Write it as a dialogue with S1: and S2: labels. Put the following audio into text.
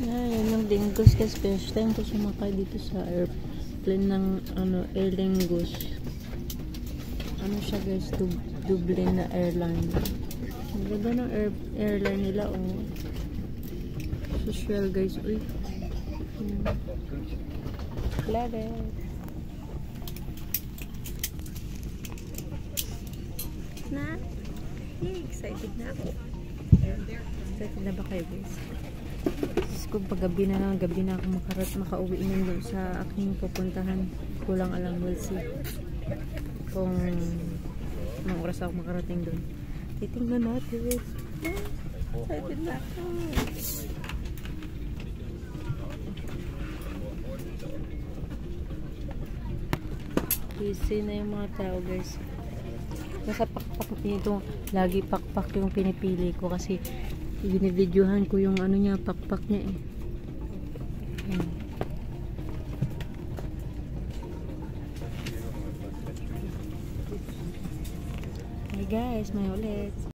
S1: Yan yung lingus kasi first time ko sumakay dito sa airplane ng Aer Lingus. Ano siya guys, Dublin na airline. Ang ganda ng airline nila, oh. Social guys, uy. Love it. Na? Excited na ako. Excited na ba kayo guys? Kung paggabi na ako makauwi na doon sa aking pupuntahan. Kulang alam, we'll see kung anong oras ako makarating doon. Titingnan natin. Excited na ako. Busy na yung mga tao guys. Nasa pakpak nito, lagi pakpak yung pinipili ko kasi binibidyohan ko yung ano niya, pakpak niya eh. Ayan. Hey guys, may ulit.